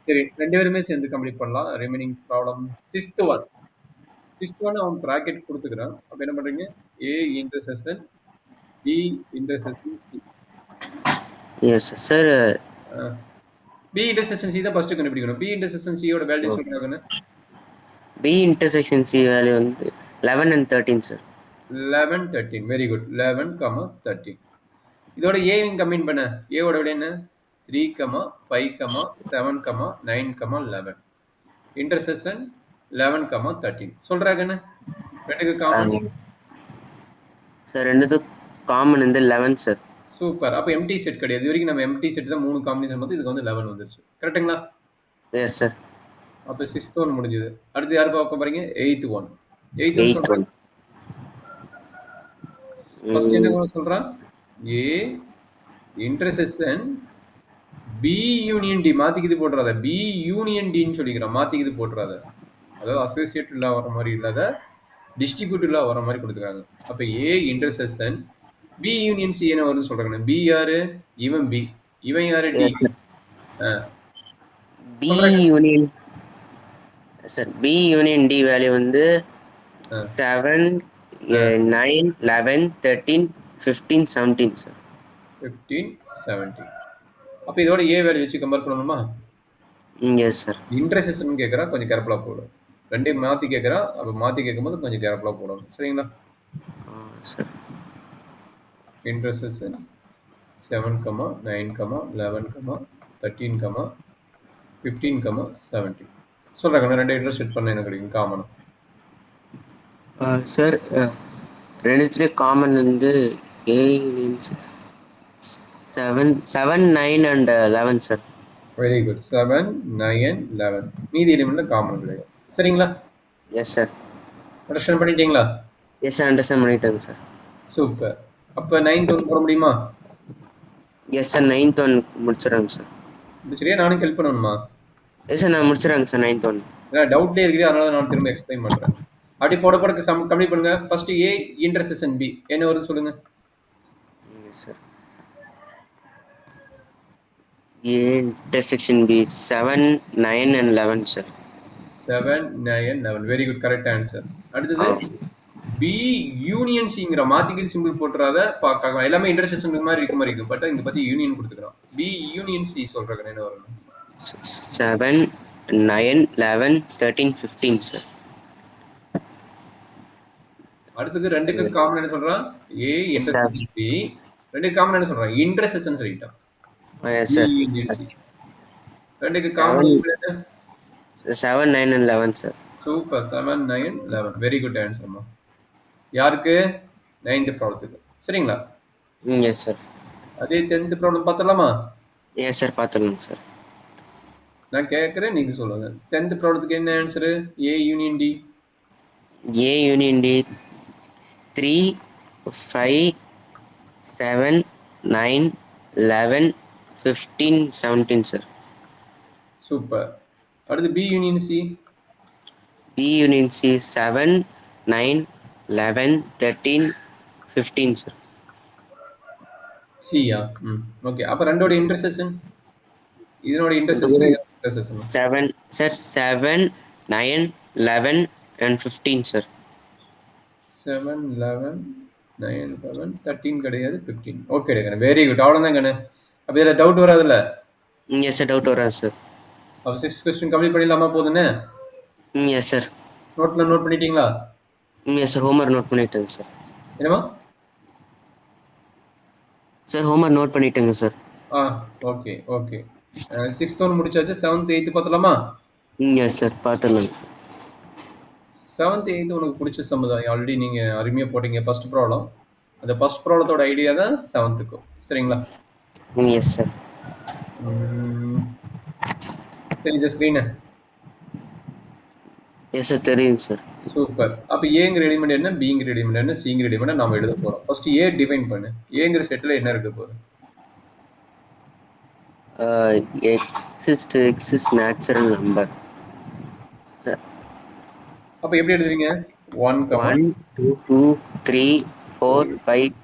சரி 2 பேருமே சேர்ந்து கம்ப்ளீட் பண்ணலாம். Remaining problem 6th one. 6th one அவன் பிராக்கெட் குடுத்துக்கிறான். அப்ப என்ன பண்றீங்க? A intersection B intersection C. Yes sir. B intersection C தான் ஃபர்ஸ்ட் கண்டுபிடிக்கணும். B இன்டர்செக்ஷன் C யோட வேல்யூ சொல்லுங்க. B இன்டர்செக்ஷன் C வேல்யூ வந்து 11 and 13 சார். 11 13 very good 11, 13. இதோட A யும் கம்பைன் பண்ண. A ஓட விட என்ன? 3, 5, 7, 9, 11. இன்டர்செக்ஷன் 11, 13. சொல்றாங்கன்னு ரெண்டுக்கு காமன் சார் ரெண்டுத்துக்கு காமன் வந்து 11 சார். சூப்பர். அப்ப எம்டி செட் கிடையாது. இது வரைக்கும் நம்ம எம்டி செட் தான் 3 காம்பினேஷன் பார்த்து இதுக்கு வந்து 11 வந்துருச்சு. கரெக்ட்டுங்களா? Yes sir. அப்ப 6th ஒன் முடிஞ்சது. அடுத்து யார் பார்க்க போறீங்க? 8th one. 8th ஒன் சொல்றேன். ஃபர்ஸ்ட் என்ன சொல்றான்? A intersection B union D மாத்திக்கிது போட்றாத. B union D ன்னு சொல்லிக்கிறான். மாத்திக்கிது போட்றாத. அதாவது அசோசியேட்டிவ்ல வர மாதிரி இல்லாத டிஸ்ட்ரிபியூட்டிவ்ல வர மாதிரி கொடுத்துருக்காங்க. அப்ப A intersection B union C என்ன வரும்னு சொல்றாங்க. B யாரு? இவன் B. இவன் யாரு? D. B union sir. B union D value வந்து 7 9 11 13 15 17 சார். 15 17. அப்ப இதோட A வேல்யூ வச்சு கம்பேர் பண்ணணுமா? Yes sir. இன்டர்செக்ஷன் கேக்குறா, கொஞ்சம் கேர்ஃபுல்லா போடு. ரெண்டையும் மாத்தி கேக்குறா, அப்ப மாத்தி கேட்கும்போது கொஞ்சம் கேர்ஃபுல்லா போடணும். சரிங்களா? சார். இன்டர்செக்ஷன் 7, 9, 11, 13, 15, 17. சொல்றாங்க ரெண்டு இன்டர்செக்ட் பண்ண என்ன கிடைக்கும் காமன்? சார் ரெண்டுத்துலயும் காமன் வந்து A 7 9 and 11 sir. Very good. 7 9 11. மீதி எலிமெண்ட்ல காமன் கிடையாது. சரிங்களா? Yes sir. அண்டர்ஸ்டாண்ட் பண்ணிட்டீங்களா? எஸ் சார், அண்டர்ஸ்டாண்ட் பண்ணிட்டேங்க சார். சூப்பர். அப்ப 9th ஒன் போட முடியுமா? எஸ் சார், 9th ஒன் முடிச்சிடுறேங்க சார். சரியா? நானும் ஹெல்ப் பண்ணணுமா? எஸ் சார், நான் முடிச்சிடுறேங்க சார் 9th ஒன். டவுட்லேயே இருக்குது, அதனால நான் திரும்ப எக்ஸ்பிளைன் பண்றேன். அப்படி போட கம்ப்ளீட் பண்ணுங்க. ஃபர்ஸ்ட் A இன்டர்செக்ஷன் B என்ன வருது சொல்லுங்க. Yes sir. A intersection B 7 9 and 11 sir. 7 9 11. Very good, correct answer. அடுத்தது B யூனியன் Cங்கற மாத்திக்கிற சிம்பிள் போட்றாத. பார்க்க எல்லாமே இன்டர்செக்ஷன் மாதிரி இருக்க மாதிரி இருக்கு. பட் இங்க பத்தி யூனியன் கொடுத்துக்கறோம். B யூனியன் C சொல்றேன் என்ன வரும்? 7 9 11 13 15 சார். அடுத்தது ரெண்டுக்கு காமன் என்ன சொல்றான்? A intersection B. ரெண்டுக்கு காமன் என்ன சொல்றான்? இன்டர்செக்ஷன் சொல்லிட்டான். Yes sir. ரெண்டுக்கு காமன் என்ன? 7 9 and 11 sir. Super. 7 9 11. Very good ஆன்சர்மா. யாருக்கு? 9th ப்ராப்ளத்துக்கு. சரிங்களா? Yes sir. அதே 10th ப்ராப்ளம் பார்த்தலாமா? எஸ் சார், பார்த்துடலாம் சார். நான் கேட்குறேன், நீங்க சொல்லுங்க. 10th ப்ராப்ளத்துக்கு என்ன answer? A union D. A union D 3 5 7 9 11 15 17 sir. Super. அடுத்து B union C. B union C 7 9 11 13 15 sir. C-யா? ஓகே. அப்ப ரெண்டோட இன்டர்செக்ஷன்? இதனோட இன்டர்செக்ஷன் 7 சார். 7 9 11 and 15 sir. 7 11 9 11 13 கிடையாது, 15. ஓகே கண்ணு, வெரி குட். அவ்வளவுதான் கண்ணு. அப்ப இதுல டவுட் வராதுல்ல? எஸ் சார், டவுட் வராது சார். அப்ப 6 क्वेश्चन கம்ப்ளீட் பண்ணிடலாமா போதுன்னு? Yes sir. நோட் பண்ணிட்டீங்களா? எஸ் சார், ஹோம்வொர்க் நோட் பண்ணிட்டேங்க சார். என்னமா? சார் ஹோம்வொர்க் நோட் பண்ணிட்டேங்க sir. Okay okay. 6th one முடிச்சாச்சு. 7th 8th பார்த்தலாமா? எஸ் சார், பார்த்துடலாம். 7th 8th உனக்கு பிடிச்ச சமுதாயம் ஆல்ரெடி நீங்க அருமையா போட்டீங்க. First problem. அந்த ஃபர்ஸ்ட் ப்ராப்ளத்தோட ஐடியா தான் 7th-க்கு. சரிங்களா? Yes sir. தெரியுது ஸ்கிரீன்? எஸ் சார், தெரியுது சார். சூப்பர். அப்ப ஏங்கிற எலிமெண்ட் என்ன, பிங்கிற எலிமெண்ட் என்ன, சிங்கிற எலிமெண்ட் நாம எழுத போறோம். ஃபர்ஸ்ட் ஏ டிஃபைன் பண்ணு. ஏங்கிற செட்ல என்ன இருக்க போகுது? Exist natural number. அப்ப எப்படி எழுதுவீங்க? 1 2 2 3 4 5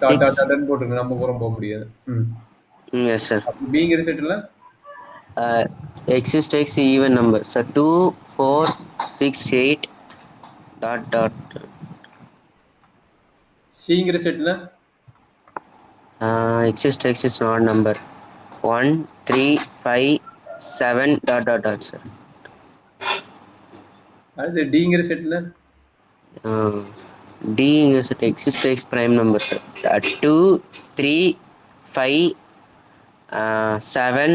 6 போட்டுருங்க. நம்ம போக முடியாது. Yes sir. பிங்கிற செட்ல Exists takes even number. So 2, 4, 6, 8 dot. சிங்கிற செட்ல Exists takes odd number. 1, 3, 5, 7 dot sir. அடுத்து டிங்கிற செட்ல D is exists takes prime number sir. 2, 3, 5, 7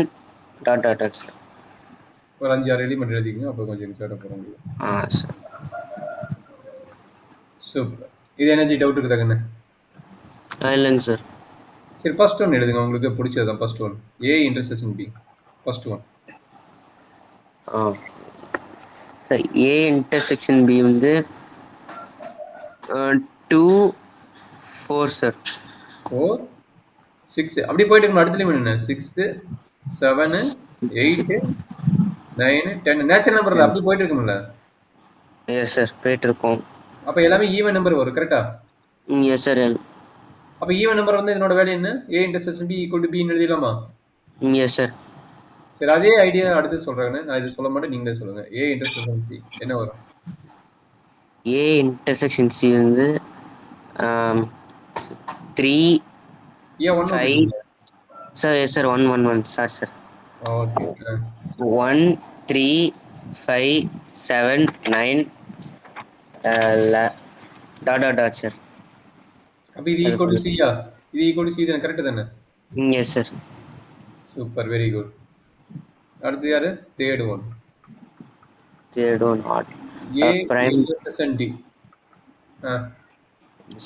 dot sir. ஒரு 5-6 எலிமெண்ட் எழுதிக்கங்க, அப்போ கொஞ்சம் ஈஸியாக போட முடியும். Sir. சூப்பர். இது எனர்ஜி டவுட் இருக்குதா கண்ணு? இல்லைங்க சார். சரி, ஃபர்ஸ்ட் ஒன் எழுதுங்க, உங்களுக்கு பிடிச்சதுதான். First one A intersection B. First one sir A intersection B வந்து 2, 4 சார். 4, 6 அப்படி போயிட்டு இருக்கணும். அடுத்த லிமிட் என்ன? 6, 7, 8, 9, 10 நேச்சுரல் நம்பர்ல அப்படி போயிட்டு இருக்கும்ல. எஸ் சார், போயிட்டு இருக்கோம். அப்ப எல்லாமே ஈவன் நம்பர் வரும், கரெக்டா? Yes sir. அப்ப ஈவன் நம்பர் வந்து இதனோட வேல்யூ என்ன? A intersection B equal to பின்னு எழுதிடலாமா? Yes sir. சரி, அதே ஐடியா அடுத்து சொல்றேன். நான் இது சொல்ல மாட்டேன், நீங்களே சொல்லுங்க. ஏ இன்டர்செக்ஷன் சி என்ன வரும்? ஏ இன்டர்செக்ஷன் சி வந்து 3, ஏன் 1 5 sir. Yes sir, 1 1 1 sir sir. Okay. 1, 3, 5, 7, 9 dot sir. அப்ப இது ஈக்குவல் டு சியா? இது ஈக்குவல் டு சி தானே, கரெக்ட் தானே? Yes sir. Super, very good. அடுத்து யாரு? Third one. Third one not A prime intersection D.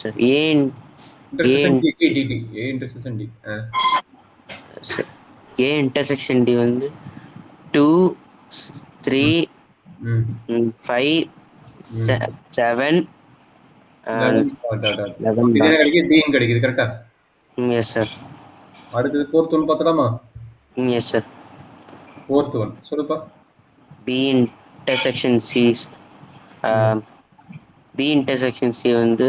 Sir. A intersection D D D. A intersection D. A intersection D வந்து 2, 3, 5, 7 கிடைக்குது, கரெக்டா? Yes sir. அடுத்தது fourth one பார்த்தலாமா? Yes sir. Fourth one சொல்லுப்பா. B intersection C. B intersection C வந்து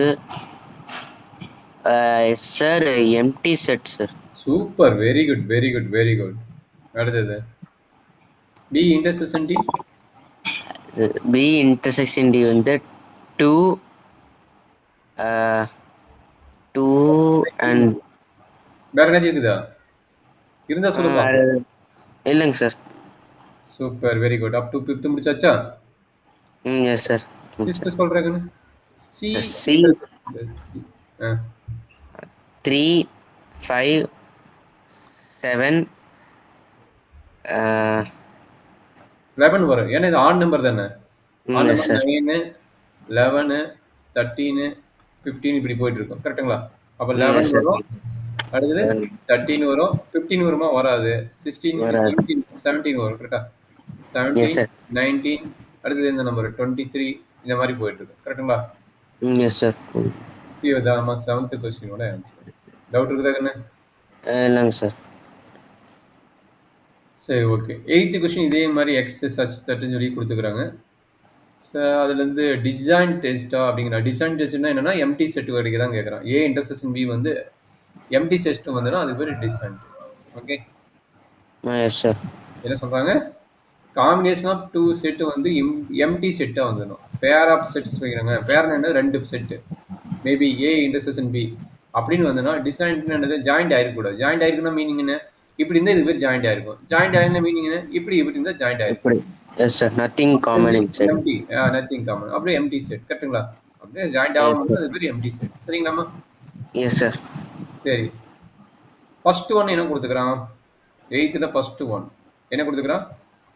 sir empty set sir. Super, very good, very good, very good. அடுத்தது B intersection D. B intersection D வந்து 2 and வேற என்ன இருக்குதா? இருந்தா சொல்லுப்பா. இல்லைங்க sir. Super, very good. Up to 5th முடிச்சாச்சா? Yes sir. 6th சொல்றேன். சி 3, 5, 7 11 வரும். ஏன்னா இது ஆட் நம்பர் தானே. ஆட் நம்பர் 9, 11, 13, 15 இப்படி போயிட்டு இருக்கும், கரெக்ட்டுங்களா? அப்ப 11 வரும். அடுத்தது 13 வரும். 15 வருமா? வராது. 16, 17 வரும், கரெக்டா? 17, 19, அடுத்தது இந்த நம்பர் 23 இந்த மாதிரி போயிட்டு இருக்கும், கரெக்ட்டுங்களா? Yes sir. சி தாமா 7th क्वेश्चनோட ஆன்சர். டவுட் இருக்குதா கண்ணு? இல்லைங்க சார். சரி, ஓகே. 8th கொஸ்டின் இதே மாதிரி எக்ஸ் சச் தட்டுன்னு சொல்லி கொடுத்துக்கிறாங்க. அதுலேருந்து டிசைன் டெஸ்ட்டா அப்படிங்கிற. டிசைன் டெஸ்ட்னா என்னன்னா எம்டி செட் வரைக்கும் தான் கேட்குறான். ஏ இன்டர்செக்ஷன் பி வந்து எம்டி செட் வந்துன்னா அது பேர் டிசைன். ஓகே, என்ன சொல்றாங்க? காம்பினேஷன் ஆஃப் 2 செட் வந்து எம்டி செட்டா வந்துடும். பேர் ஆஃப் செட்ஸ் வைக்கிறாங்க. பேர் என்ன? 2 set. Maybe A intersection B அப்படின்னு வந்துன்னா டிசைன் என்னது? ஜாயிண்ட் ஆயிருக்கூடாது. ஜாயிண்ட் ஆயிருக்குன்னா மீனிங் என்ன? இப்படி இருந்தால் இது பேர் ஜாயிண்ட் ஆயிருக்கும். ஜாயிண்ட் ஆயிருந்த மீனிங் என்ன? இப்படி இருந்தால் ஜாயிண்ட் ஆயிருக்கும். Yes sir. Nothing common in set. Empty, nothing common. அப்படியே எம்டி செட், கரெக்ட்டுங்களா? அப்படியே ஜாயிண்ட் ஆகும்போது அது பேர் எம்டி செட். சரிங்களாமா? Yes sir. சரி, ஃபர்ஸ்ட் ஒன் என்ன கொடுத்துக்கிறான்? 8th ஃபர்ஸ்ட் ஒன் என்ன கொடுத்துக்கிறான்?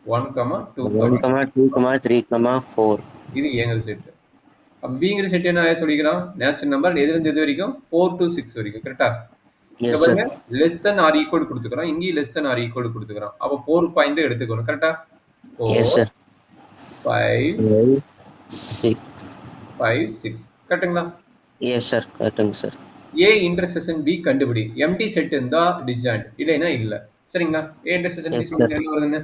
1, 2, 3, 4. இது ஏங்கிற செட். பிங்கிற செட் என்ன சொல்லிக்கிறான்? நேச்சுரல் நம்பர் எதுலேருந்து எது வரைக்கும்? 4 to 6 வரைக்கும், கரெக்டா? லெஸ் தென் ஆர் ஈக்குவல் கொடுத்துக்கிறான். இங்கேயும் லெஸ் தென் ஆர் ஈக்குவல் கொடுத்துக்கிறான். அப்போ 4 பாயிண்ட் எடுத்துக்கணும், கரெக்டா? 4, 5, 6 கரெக்ட்டுங்களா? எஸ் சார், கரெக்ட்டுங்க சார். ஏ இன்டர்செக்ஷன் பி கண்டுபிடி. எம்டி செட் இருந்தா டிஸ்ஜாயிண்ட், இல்லைன்னா இல்ல. சரிங்களா? ஏ இன்டர்செக்ஷன் பி சொல்லுங்க என்ன வருதுன்னு.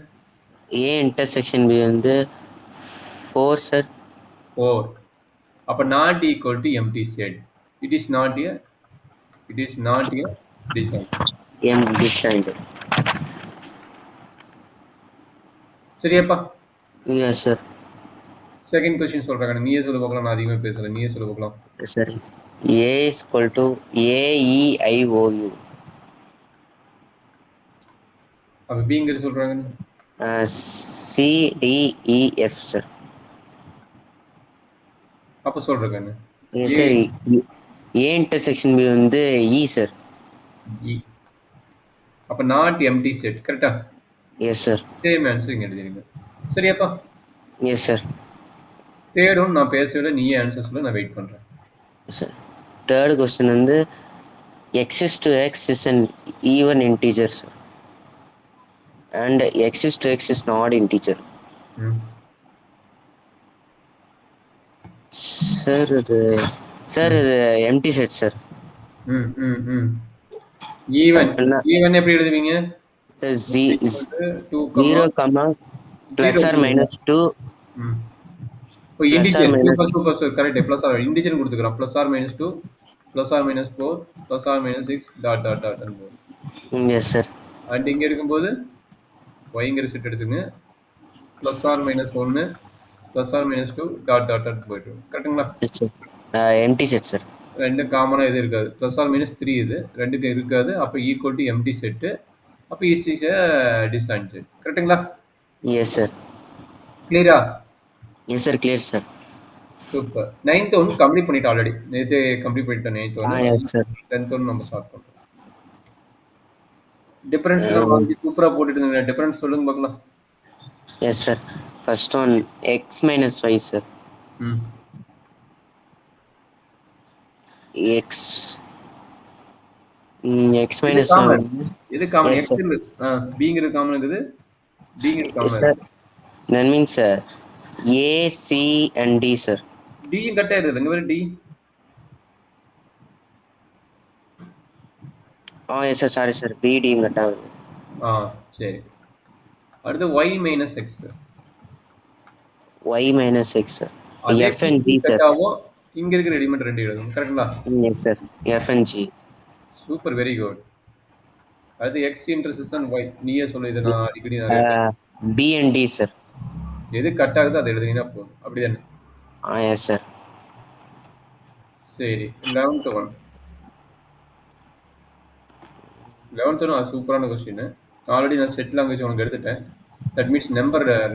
ஏ இன்டர்செக்ஷன் பி வந்து 4 சார். 4. அப்ப not equal to empty set. It is not a disjoint. disjoint. சரியாப்பா? Yes sir. செகண்ட் கொஸ்டின் சொல்றேன் கண்ணு. நீயே சொல்லு பார்க்கலாம். நான் அதிகமா பேசல. நீயே சொல்லு பார்க்கலாம். Sir A is equal to AEIOU. அப்ப பிங்கிறது சொல்றாங்கன்னு. CDEF sir. அப்ப சொல்றேன் கண்ணு. சார் A இன்டர்செக்ஷன் B வந்து E சார். E. அப்ப நாட் எம்டி செட். கரெக்டா? Yes sir. சேம் ஆன்சர் இங்க எழுதிருங்க. சரியாப்பா? Yes sir. தேர்ட் ஒன் நான் பேசவில்லை. நீயே ஆன்சர் சொல்ல. நான் வெயிட் பண்றேன். சார் தேர்ட் கொஸ்டின் வந்து x is to x is an even integer sir, and x is to x is not integer. Sir இது empty set sir. Even even எப்படி எழுதுவீங்க? Sir 0 comma plus or minus 2. Integer super sir. Correct. Plus or integer கொடுத்துக்கிறோம். Plus or minus 2 plus or minus 4 plus or minus 6 dot dot dot ன்னு. Yes sir. And இங்க இருக்கும்போது ஒய்ங்கிற set எடுத்துங்க. Plus or minus 1 plus or minus 2 dot dot dot போயிட்டு. கரெக்ட்டுங்களா? Empty set sir. ரெண்டு காமனா எது இருக்காது. பிளஸ் ஆர் மைனஸ் 3 இது ரெண்டுக்கு இருக்காது. அப்ப ஈக்குவல் டு எம்டி செட். அப்ப இஸ் இஸ் டிஸ்ஜாயின்ட். கரெக்ட்டுங்களா? Yes sir. கிளியரா? Yes sir. Clear sir. Super. 9th one complete பண்ணிட்டு ஆல்ரெடி. நேத்து கம்ப்ளீட் பண்ணிட்டோம் 9th one. Yes sir. 10th one நம்ம ஸ்டார்ட் பண்றோம். டிஃபரன்ஸ் எல்லாம் ஆல்ரெடி சூப்பரா போட்டுட்டு இருந்தீங்க. டிஃபரன்ஸ் சொல்லுங்க பார்க்கலாம். Yes sir. First one x minus y sir. x minus y இது காமன். x இருக்கு. bங்கிறது காமன் இருக்குது. bங்கிறது common. Sir that means A C and D sir. D யும் கட் ஆயிருது. இங்க பாரு D. Yes sir. Sorry sir. B D யும் கட் ஆகுது. சரி. அடுத்து y minus x. y minus x sir. F and G sir. Cut ஆகும். இங்க இருக்கிற எலிமெண்ட் ரெண்டு எழுதும். கரெக்ட்டா? Yes sir. F and G. Super. Very good. அடுத்து x இன்டர்செக்ஷன் y. நீயே சொல்லு. இத நான் அடிக்கடி நிறைய B and D sir. எது கட் ஆகுதோ அதை எழுதுனீங்கன்னா போதும். அப்படிதானே? S sir. சரி. 11th one. 11th ஒன் சூப்பரான क्वेश्चन. ஆல்ரெடி நான் செட் லாங்குவேஜ் உனக்கு எடுத்துட்டேன். தட் மீன்ஸ்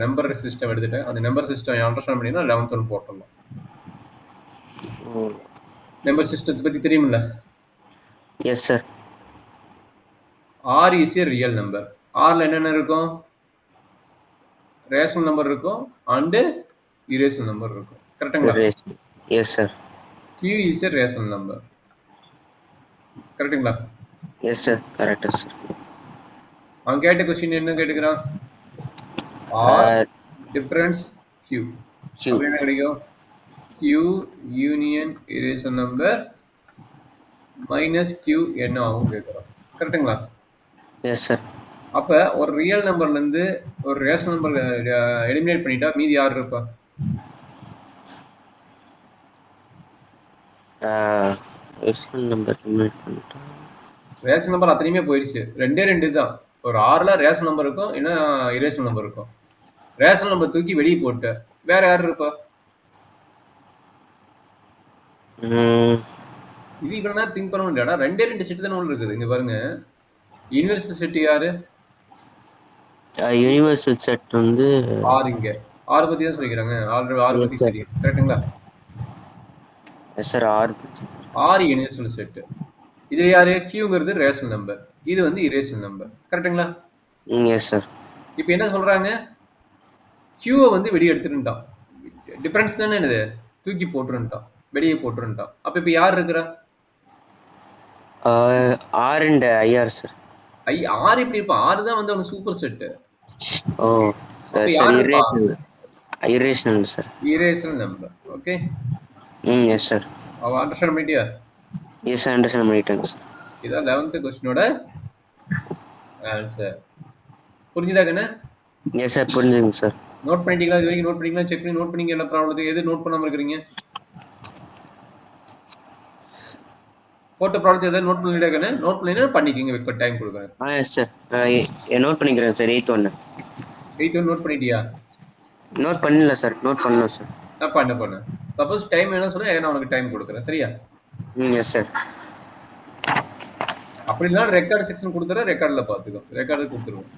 நம்பர் சிஸ்டம் எடுத்துட்டேன். அந்த நம்பர் சிஸ்டம் அண்டர்ஸ்டாண்ட் பண்ணினா 11th ஒன் போட்டுடலாம். நம்பர் சிஸ்டத்தை பத்தி தெரியுமில்ல? Yes sir. R is a real number. Rல என்னென்ன இருக்கும்? ரேஷனல் நம்பர் இருக்கும் அண்ட் இரேஷனல் நம்பர் இருக்கும். கரெக்ட்டுங்களா? Yes sir. Q is a rational number. கரெக்ட்டுங்களா? Yes sir. Correct sir. அவன் கேட்ட क्वेश्चन என்ன கேட்டுக்கிறான்? R difference Q. என்ன கிடைக்கும்? Q union irrational number minus Q என்ன ஆகும் கேட்குறான். கரெக்ட்டுங்களா? Yes sir. அப்ப ஒரு ரியல் நம்பர்ல இருந்து ஒரு ரேஷனல் நம்பர் எலிமினேட் பண்ணிட்டா மீதி யார் இருப்பா? ரேஷனல் நம்பர் எலிமினேட் பண்ணிட்டா ரேஷனல் நம்பர் அத்தனையுமே போயிடுச்சு. ரெண்டு தான். ஒரு ஆறுல ரேஷனல் நம்பர் இருக்கும், இல்ல இரேஷனல் நம்பர் இருக்கும். ரேஷனல் நம்பர் தூக்கி வெளியே போட்டு வேற யார் இருப்பா? இது இவ்வளவு நேரம் திங்க் பண்ண முடியாடா. ரெண்டு செட் தான் ஒன்று இருக்குது. இங்க பாருங்க. யூனிவர்சல் செட் யாரு? யூனிவர்சல் செட் வந்து ஆர். இங்க ஆர் பத்தி தான் சொல்லிக்கிறாங்க. ஆர் பத்தி தெரியும். கரெக்ட்டுங்களா? Yes sir. R universal set. இது யாரு? கியூங்கிறது ரேஷனல் நம்பர். இது வந்து இரேஷனல் நம்பர். கரெக்ட்டுங்களா? Yes sir. இப்போ என்ன சொல்றாங்க? கியூவை வந்து வெளியே எடுத்துட்டான். டிஃபரன்ஸ் தானே இது. தூக்கி போட்டுருட்டான். வெளியே போட்டுருட்டான். அப்ப இப்போ யார் இருக்கிறா? R and IR sir. R இப்படி இருப்பான். ஆர் தான் வந்து அவனுக்கு சூப்பர் செட். ஓ sir. Irrational sir. Irrational number. Okay. Yes sir. அவ அண்டர்ஸ்டாண்ட் பண்ணிட்டியா? எஸ் அண்டர்ஸ்டாண்ட் பண்ணிட்டேன் சார். இதான் 11th क्वेश्चनோட ஆன்சர். புரிஞ்சுதா கண்ணே? Yes sir. புரிஞ்சுங்க சார். நோட் பண்ணிட்டீங்களா? இது வரைக்கும் நோட் பண்ணீங்களா? செக் பண்ணி நோட் பண்ணீங்க. என்ன ப்ராப்ளம்? எது நோட் பண்ணாம இருக்கீங்க? போட்ட ப்ராப்ளம் எதாவது நோட் பண்ணிட்டா கண்ணே? நோட் பண்ணினா பண்ணிக்கங்க. இப்போ டைம் கொடுக்குறேன். Yes sir. நோட் பண்ணிக்கிறேன் சார். 8th ஒன்று. 8 நோட் பண்ணிட்டியா? நோட் பண்ணல சார், நோட் பண்ணணும் சார். பண்ணு. சப்போஸ் டைம் வேணும்னு சொன்னா நான் உனக்கு டைம் கொடுக்குறேன். சரியா? Yes sir. அப்படி இல்லைனா ரெக்கார்ட் செக்ஷன் கொடுத்துறேன். ரெக்கார்டில் பார்த்துக்கோ. ரெக்கார்டு கொடுத்துருவோம்.